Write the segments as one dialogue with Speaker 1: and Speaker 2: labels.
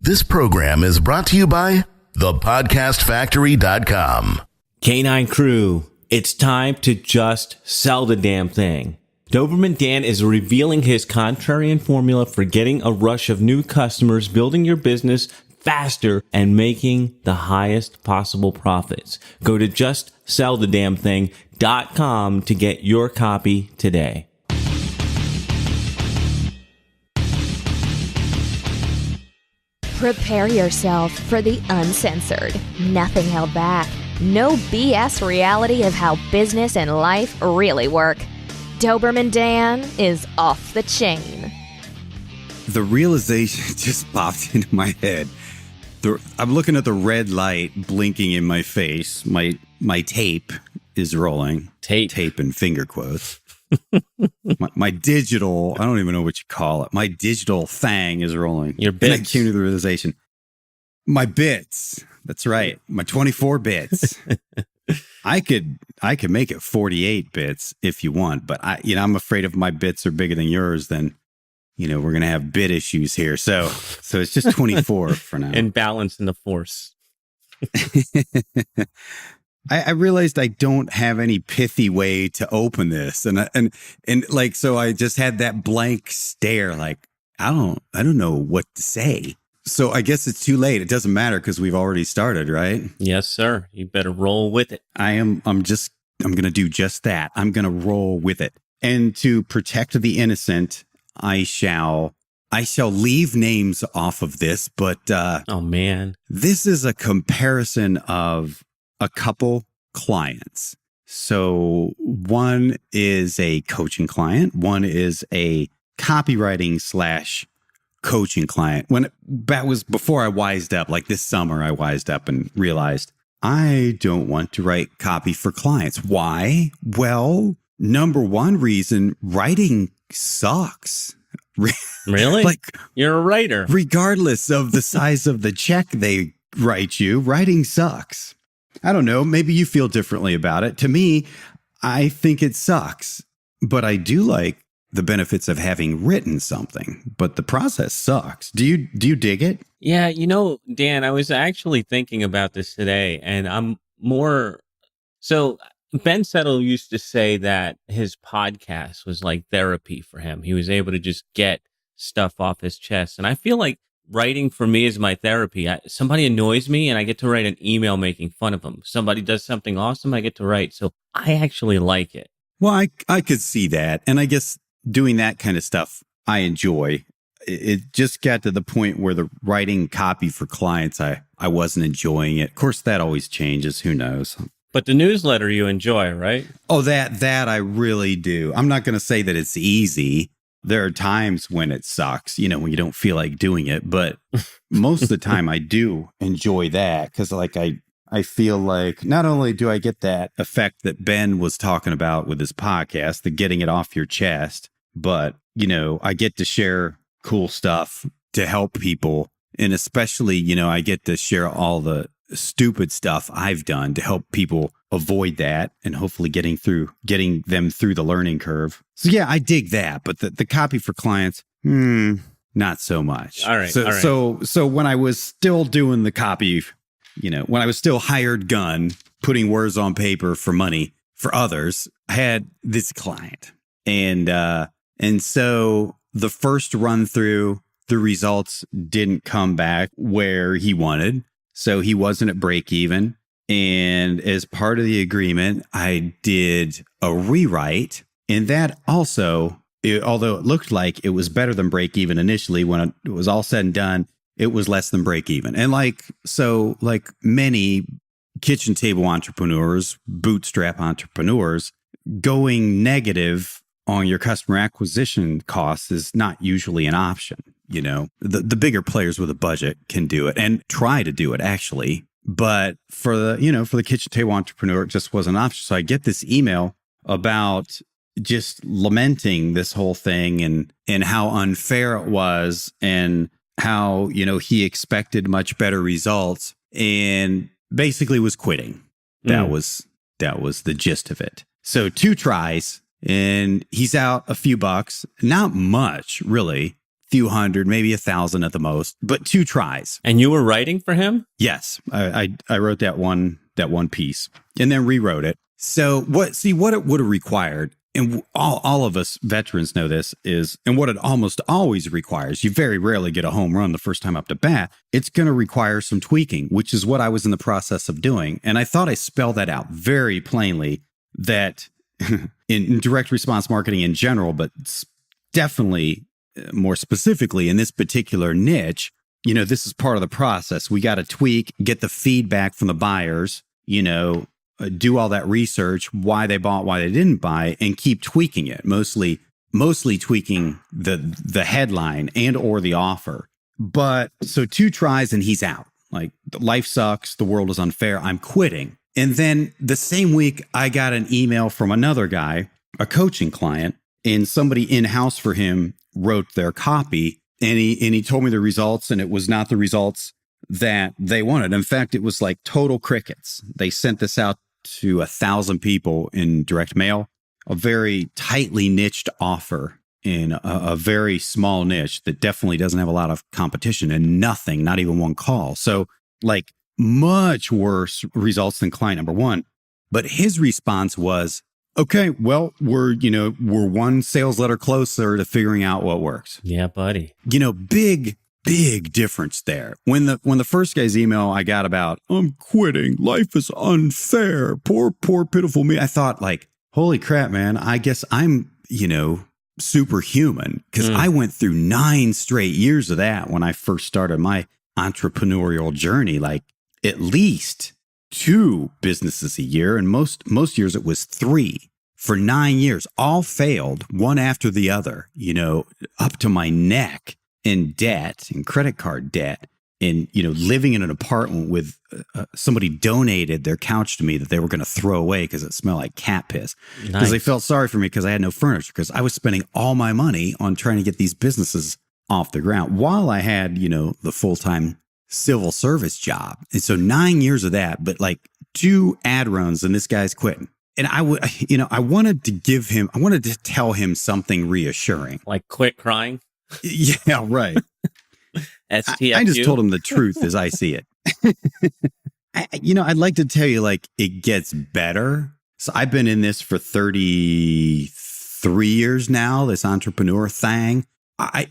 Speaker 1: This program is brought to you by thepodcastfactory.com.
Speaker 2: Canine Crew, it's time to just sell the damn thing. Doberman Dan is revealing his contrarian formula for getting a rush of new customers, building your business faster, and making the highest possible profits. Go to justsellthedamnthing.com to get your copy today.
Speaker 3: Prepare yourself for the uncensored, nothing held back, no BS reality of how business and life really work. Doberman Dan is off the chain.
Speaker 4: The realization just popped into my head. I'm looking at the red light blinking in my face. My tape is rolling. Tape in finger quotes. my digital, I don't even know what you call it. My digital thing is rolling.
Speaker 2: Your bits.
Speaker 4: And I came to the realization. My bits. That's right. My 24 bits. I could make it 48 bits if you want, but I'm afraid if my bits are bigger than yours, then we're going to have bit issues here. So it's just 24 for now.
Speaker 2: And balance in the force.
Speaker 4: I realized I don't have any pithy way to open this. And so I just had that blank stare, like, I don't know what to say. So I guess it's too late. It doesn't matter because we've already started, right?
Speaker 2: Yes, sir. You better roll with it.
Speaker 4: I'm going to do just that. I'm going to roll with it. And to protect the innocent, I shall leave names off of this, but
Speaker 2: oh man,
Speaker 4: this is a comparison of a couple clients. So one is a coaching client, one is a copywriting / coaching client. When that was before I wised up, like this summer, I wised up and realized I don't want to write copy for clients. Why? Well, number one reason, writing sucks.
Speaker 2: Really?
Speaker 4: Like,
Speaker 2: you're a writer.
Speaker 4: Regardless of the size of the check they write you, writing sucks. I don't know. Maybe you feel differently about it. To me, I think it sucks, but I do like the benefits of having written something, but the process sucks. Do you dig it?
Speaker 2: Yeah. Dan, I was actually thinking about this today, and I'm more so Ben Settle used to say that his podcast was like therapy for him. He was able to just get stuff off his chest. And I feel like writing for me is my therapy. Somebody annoys me and I get to write an email making fun of them. Somebody does something awesome, I get to write. So I actually like it.
Speaker 4: Well, I could see that. And I guess doing that kind of stuff, I enjoy. It just got to the point where the writing copy for clients, I wasn't enjoying it. Of course, that always changes. Who knows?
Speaker 2: But the newsletter you enjoy, right?
Speaker 4: Oh, that I really do. I'm not going to say that it's easy. There are times when it sucks, when you don't feel like doing it. But most of the time I do enjoy that because like I feel like not only do I get that effect that Ben was talking about with his podcast, the getting it off your chest, but, I get to share cool stuff to help people. And especially, I get to share all the stupid stuff I've done to help people avoid that and hopefully getting them through the learning curve. So yeah, I dig that, but the copy for clients, not so much.
Speaker 2: All right.
Speaker 4: So when I was still doing the copy, when I was still hired gun, putting words on paper for money for others, I had this client. And so the first run through, the results didn't come back where he wanted. So he wasn't at break even. And as part of the agreement, I did a rewrite. And that also, although it looked like it was better than break even initially, when it was all said and done, it was less than break even. And like many kitchen table entrepreneurs, bootstrap entrepreneurs, going negative on your customer acquisition costs is not usually an option. The bigger players with a budget can do it and try to do it actually. But for the kitchen table entrepreneur, it just wasn't an option. So I get this email about just lamenting this whole thing and how unfair it was and how, he expected much better results and basically was quitting. That was the gist of it. So 2 tries and he's out a few bucks, not much really, few hundred, maybe 1,000 at the most, but 2 tries.
Speaker 2: And you were writing for him?
Speaker 4: Yes, I wrote that one piece and then rewrote it. So what it would have required, and all of us veterans know this, is, and what it almost always requires, you very rarely get a home run the first time up to bat. It's going to require some tweaking, which is what I was in the process of doing. And I thought I spelled that out very plainly, that in direct response marketing in general, but definitely more specifically in this particular niche, this is part of the process. We got to tweak, get the feedback from the buyers, do all that research, why they bought, why they didn't buy, and keep tweaking it. Mostly tweaking the headline and or the offer. But so 2 tries and he's out. Like, life sucks. The world is unfair. I'm quitting. And then the same week, I got an email from another guy, a coaching client, and somebody in-house for him wrote their copy. And he told me the results, and it was not the results that they wanted. In fact, it was like total crickets. They sent this out to 1,000 people in direct mail, a very tightly niched offer in a very small niche that definitely doesn't have a lot of competition, and nothing, not even one call. So like much worse results than client number 1. But his response was, okay, well, we're one sales letter closer to figuring out what works.
Speaker 2: Yeah, buddy.
Speaker 4: Big difference there. When the first guy's email I got about, I'm quitting, life is unfair, poor pitiful me, I thought, like, holy crap, man, I guess I'm, superhuman, because I went through 9 straight years of that when I first started my entrepreneurial journey, like at least 2 businesses a year, and most years it was 3 for 9 years, all failed, one after the other, up to my neck in debt and credit card debt, and living in an apartment with somebody donated their couch to me that they were going to throw away because it smelled like cat piss, because they felt sorry for me because I had no furniture, because I was spending all my money on trying to get these businesses off the ground while I had the full-time civil service job. And so 9 years of that, but like 2 ad runs and this guy's quitting. And I wanted to tell him something reassuring,
Speaker 2: like quit crying.
Speaker 4: Yeah, right.
Speaker 2: STFU.
Speaker 4: I just told him the truth as I see it. I'd like to tell you, like, it gets better. So I've been in this for 33 years now, this entrepreneur thing. I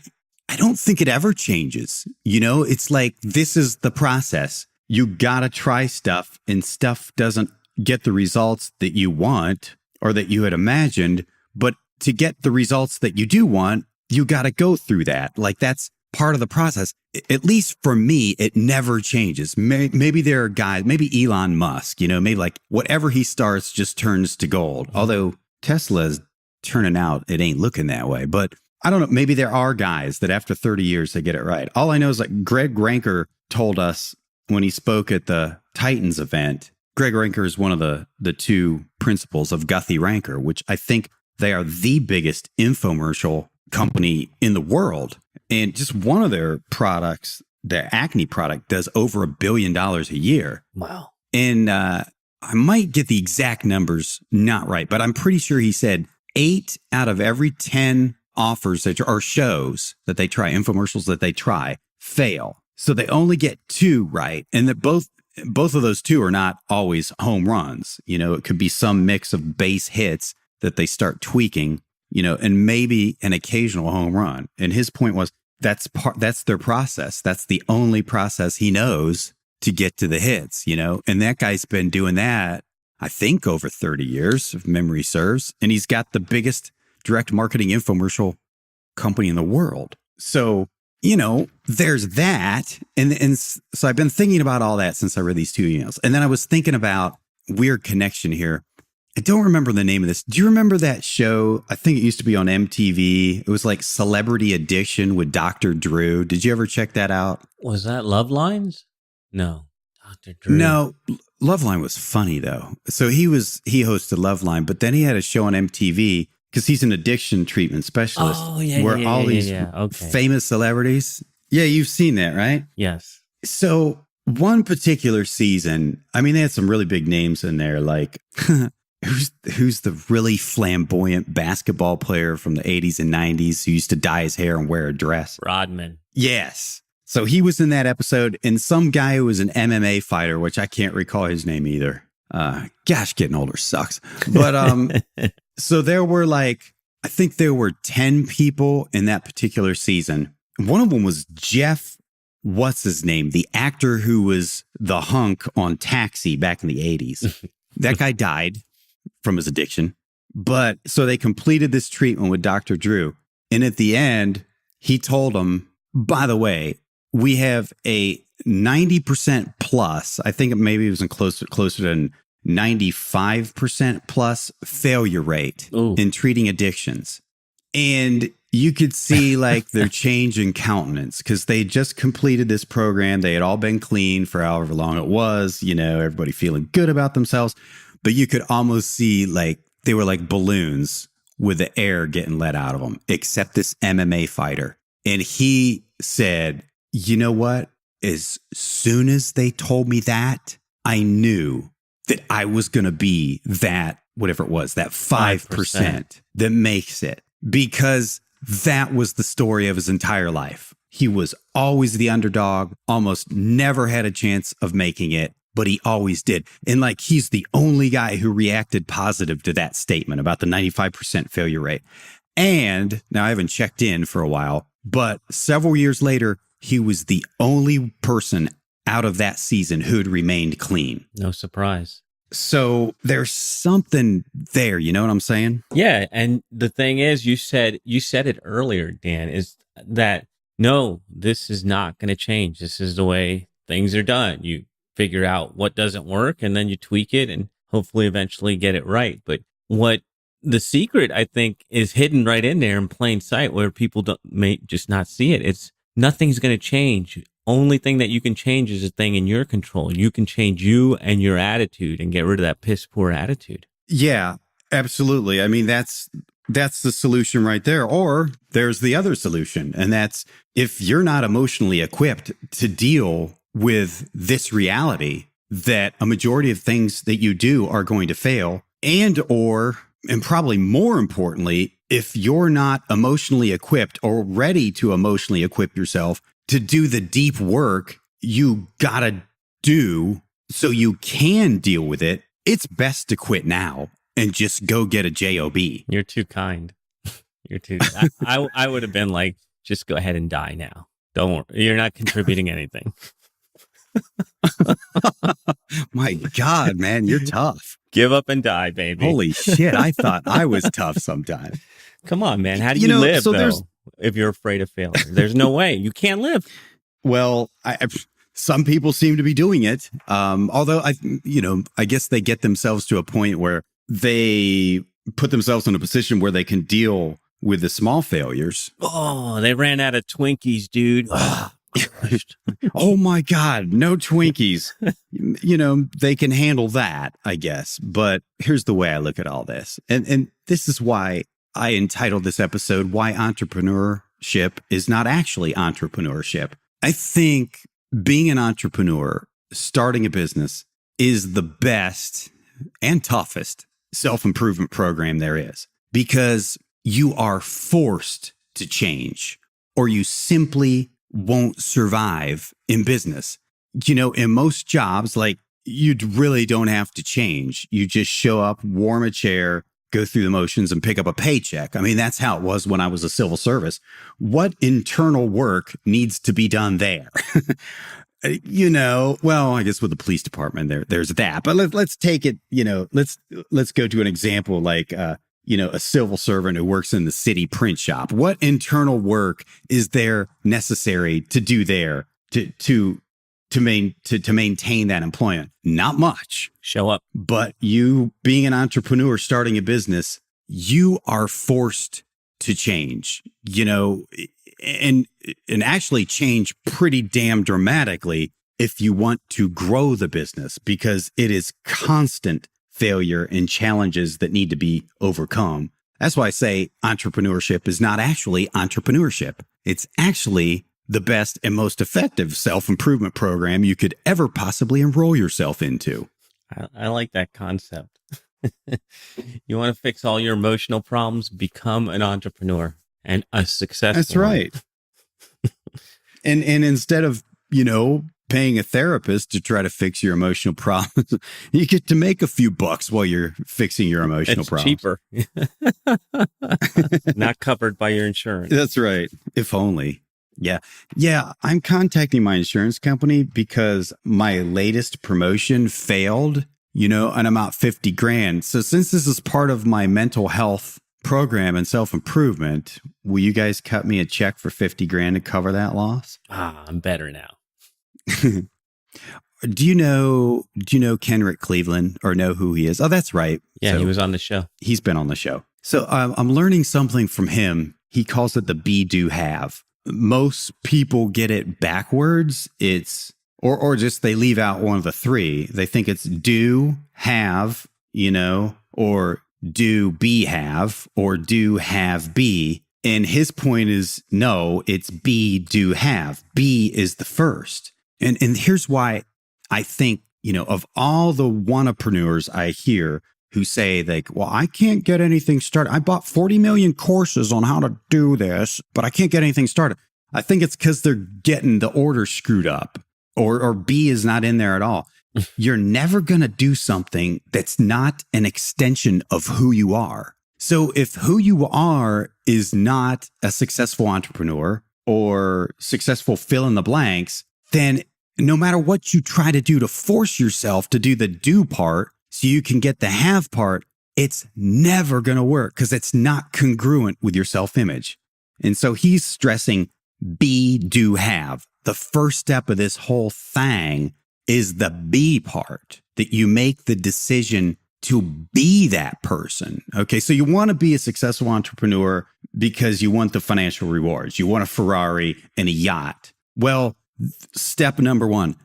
Speaker 4: don't think it ever changes. It's like, this is the process. You got to try stuff, and stuff doesn't get the results that you want or that you had imagined. But to get the results that you do want, you got to go through that. Like, that's part of the process. At least for me, it never changes. Maybe there are guys, maybe Elon Musk, maybe like whatever he starts just turns to gold. Although Tesla's turning out, it ain't looking that way. But I don't know. Maybe there are guys that after 30 years, they get it right. All I know is like Greg Ranker told us when he spoke at the Titans event. Greg Ranker is one of the 2 principals of Guthy-Ranker, which I think they are the biggest infomercial company in the world. And just one of their products, their acne product, does over $1 billion a year.
Speaker 2: Wow.
Speaker 4: And I might get the exact numbers not right, but I'm pretty sure he said 8 out of every 10 offers or shows that they try, infomercials that they try, fail. So they only get 2 right. And that both of those 2 are not always home runs. It could be some mix of base hits that they start tweaking, and maybe an occasional home run. And his point was, that's their process. That's the only process he knows to get to the hits, and that guy's been doing that, I think, over 30 years, if memory serves. And he's got the biggest direct marketing infomercial company in the world. So, there's that. And so I've been thinking about all that since I read these 2 emails. And then I was thinking about, weird connection here, I don't remember the name of this. Do you remember that show? I think it used to be on MTV. It was like Celebrity Edition with Dr. Drew. Did you ever check that out?
Speaker 2: Was that Love Lines? No. Dr. Drew.
Speaker 4: No. Loveline was funny, though. So he hosted Loveline, but then he had a show on MTV because he's an addiction treatment specialist.
Speaker 2: Oh, yeah.
Speaker 4: Where all these
Speaker 2: Okay.
Speaker 4: famous celebrities. Yeah, you've seen that, right?
Speaker 2: Yes.
Speaker 4: So one particular season, I mean, they had some really big names in there, like who's the really flamboyant basketball player from the 80s and 90s who used to dye his hair and wear a dress?
Speaker 2: Rodman.
Speaker 4: Yes. So he was in that episode, and some guy who was an MMA fighter, which I can't recall his name either. Gosh, getting older sucks. But so there were I think there were 10 people in that particular season. One of them was Jeff, what's his name? The actor who was the hunk on Taxi back in the 80s. That guy died from his addiction. But so they completed this treatment with Dr. Drew. And at the end, he told them, by the way, we have a 90% plus, I think maybe it was closer to 95% plus failure rate in treating addictions. And you could see their change in countenance because they just completed this program. They had all been clean for however long it was, everybody feeling good about themselves. But you could almost see they were like balloons with the air getting let out of them, except this MMA fighter. And he said, you know what? As soon as they told me that, I knew that I was going to be that, whatever it was, that 5% that makes it. Because that was the story of his entire life. He was always the underdog, almost never had a chance of making it, but he always did. And he's the only guy who reacted positive to that statement about the 95% failure rate. And now I haven't checked in for a while, but several years later, he was the only person out of that season who'd remained clean.
Speaker 2: No surprise.
Speaker 4: So there's something there, you know what I'm saying?
Speaker 2: Yeah, and the thing is, you said it earlier, Dan, is that no, this is not going to change. This is the way things are done. You figure out what doesn't work and then you tweak it and hopefully eventually get it right. But what the secret, I think, is hidden right in there in plain sight where people may just not see it. It's nothing's going to change. Only thing that you can change is a thing in your control. You can change you and your attitude and get rid of that piss poor attitude.
Speaker 4: Yeah, absolutely. I mean, that's the solution right there. Or there's the other solution. And that's if you're not emotionally equipped to deal with this reality that a majority of things that you do are going to fail, and probably more importantly, if you're not emotionally equipped or ready to emotionally equip yourself to do the deep work you gotta do so you can deal with it, it's best to quit now and just go get a job.
Speaker 2: You're too kind. You're too. I would have been just go ahead and die now. Don't worry. You're not contributing anything.
Speaker 4: My God, man, you're tough.
Speaker 2: Give up and die, baby.
Speaker 4: Holy shit, I thought I was tough sometimes.
Speaker 2: Come on, man. How do you live, though, if you're afraid of failure? There's no way. You can't live.
Speaker 4: Well, some people seem to be doing it. Although, I guess they get themselves to a point where they put themselves in a position where they can deal with the small failures.
Speaker 2: Oh, they ran out of Twinkies, dude.
Speaker 4: Oh my God, no Twinkies. They can handle that, I guess. But here's the way I look at all this. And this is why I entitled this episode, Why Entrepreneurship is Not Actually Entrepreneurship. I think being an entrepreneur, starting a business, is the best and toughest self-improvement program there is, because you are forced to change or you simply won't survive in business. In most jobs, you really don't have to change. You just show up, warm a chair, go through the motions and pick up a paycheck. I mean, that's how it was when I was a civil service. What internal work needs to be done there? Well, I guess with the police department, there's that. But let's take it, let's go to an example a civil servant who works in the city print shop. What internal work is there necessary to do there to maintain that employment? Not much.
Speaker 2: Show up.
Speaker 4: But you being an entrepreneur, starting a business, you are forced to change, and actually change pretty damn dramatically if you want to grow the business, because it is constant failure and challenges that need to be overcome. That's why I say entrepreneurship is not actually entrepreneurship. It's actually the best and most effective self-improvement program you could ever possibly enroll yourself into.
Speaker 2: I like that concept. You want to fix all your emotional problems? Become an entrepreneur and a successful
Speaker 4: That's right. And instead of, paying a therapist to try to fix your emotional problems, you get to make a few bucks while you're fixing your emotional problems.
Speaker 2: Cheaper. Not covered by your insurance.
Speaker 4: That's right. If only. Yeah. Yeah. I'm contacting my insurance company because my latest promotion failed, and I'm out 50 grand. So since this is part of my mental health program and self-improvement, will you guys cut me a check for 50 grand to cover that loss?
Speaker 2: I'm better now.
Speaker 4: Do you know Kenrick Cleveland, or know who he is? Oh, that's right.
Speaker 2: Yeah,
Speaker 4: so
Speaker 2: he was on the show.
Speaker 4: He's been on the show. So I'm learning something from him. He calls it the be, do, have. Most people get it backwards. It's or just they leave out one of the three. They think it's do, have, or do, be, have, or do, have, be. And his point is, no, it's be, do, have. Be is the first. And here's why I think, of all the wannapreneurs I hear who say well, I can't get anything started. I bought 40 million courses on how to do this, but I can't get anything started. I think it's because they're getting the order screwed up, or B is not in there at all. You're never going to do something that's not an extension of who you are. So if who you are is not a successful entrepreneur or successful fill in the blanks, then no matter what you try to do to force yourself to do the do part so you can get the have part, it's never going to work because it's not congruent with your self-image. And so he's stressing be, do, have. The first step of this whole thing is the be part, that you make the decision to be that person. Okay. So you want to be a successful entrepreneur because you want the financial rewards. You want a Ferrari and a yacht. Well, step number one,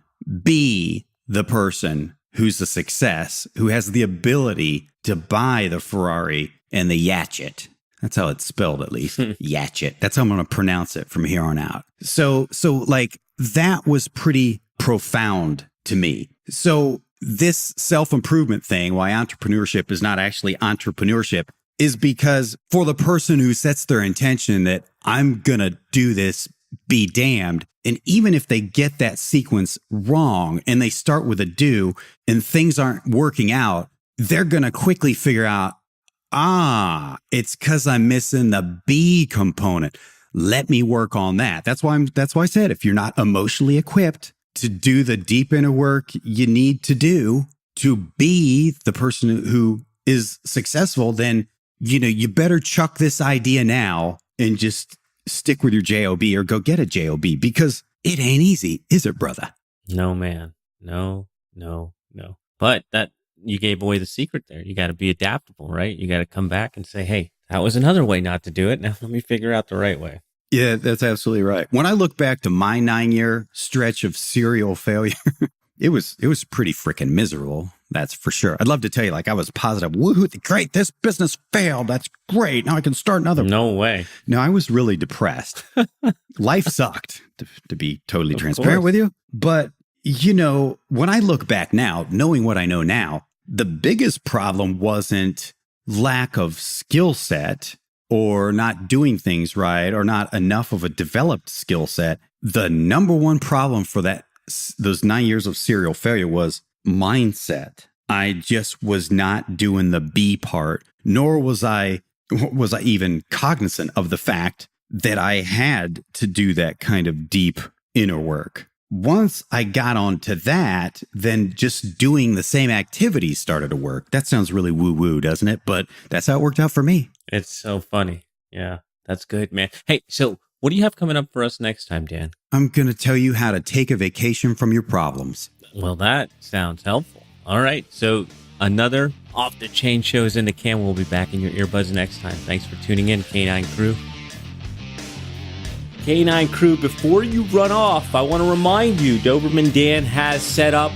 Speaker 4: be the person who's a success, who has the ability to buy the Ferrari and the yatchet. That's how it's spelled, at least. Yatchet. That's how I'm going to pronounce it from here on out. So that was pretty profound to me. So this self-improvement thing, why entrepreneurship is not actually entrepreneurship, is because for the person who sets their intention that I'm going to do this, be damned. And even if they get that sequence wrong and they start with a do and things aren't working out, they're going to quickly figure out, it's because I'm missing the be component. Let me work on that. That's why I said, if you're not emotionally equipped to do the deep inner work you need to do to be the person who is successful, then, you better chuck this idea now and just stick with your job or go get a job, because it ain't easy, is it, brother?
Speaker 2: No, man. No. But that you gave away the secret there. You got to be adaptable, right? You got to come back and say, hey, that was another way not to do it. Now let me figure out the right way.
Speaker 4: Yeah, that's absolutely right. When I look back to my 9-year stretch of serial failure, it was pretty freaking miserable. That's for sure. I'd love to tell you, I was positive. Woohoo, great. This business failed. That's great. Now I can start another.
Speaker 2: No way.
Speaker 4: No, I was really depressed. Life sucked, to be totally transparent with you. But, when I look back now, knowing what I know now, the biggest problem wasn't lack of skill set or not doing things right or not enough of a developed skill set. The number one problem for those 9 years of serial failure was mindset. I just was not doing the be part, nor was I even cognizant of the fact that I had to do that kind of deep inner work. Once I got onto that, then just doing the same activities started to work. That sounds really woo-woo, doesn't it? But that's how it worked out for me.
Speaker 2: It's so funny. Yeah, that's good, man. Hey, so what do you have coming up for us next time, Dan?
Speaker 4: I'm going to tell you how to take a vacation from your problems.
Speaker 2: Well, that sounds helpful. All right. So another Off the Chain show is in the can. We'll be back in your earbuds next time. Thanks for tuning in, K9 Crew. K9 Crew, before you run off, I want to remind you, Doberman Dan has set up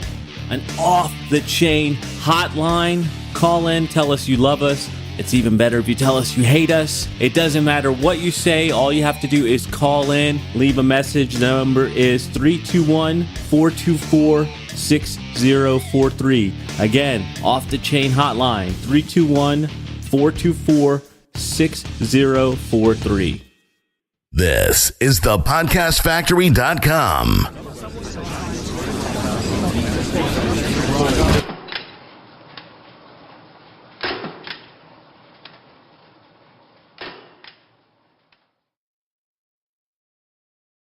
Speaker 2: an Off the Chain hotline. Call in, tell us you love us. It's even better if you tell us you hate us. It doesn't matter what you say. All you have to do is call in, leave a message. The number is 321-424 321-424-6043. Again, Off the Chain hotline, 321-424-6043.
Speaker 1: This is thepodcastfactory.com.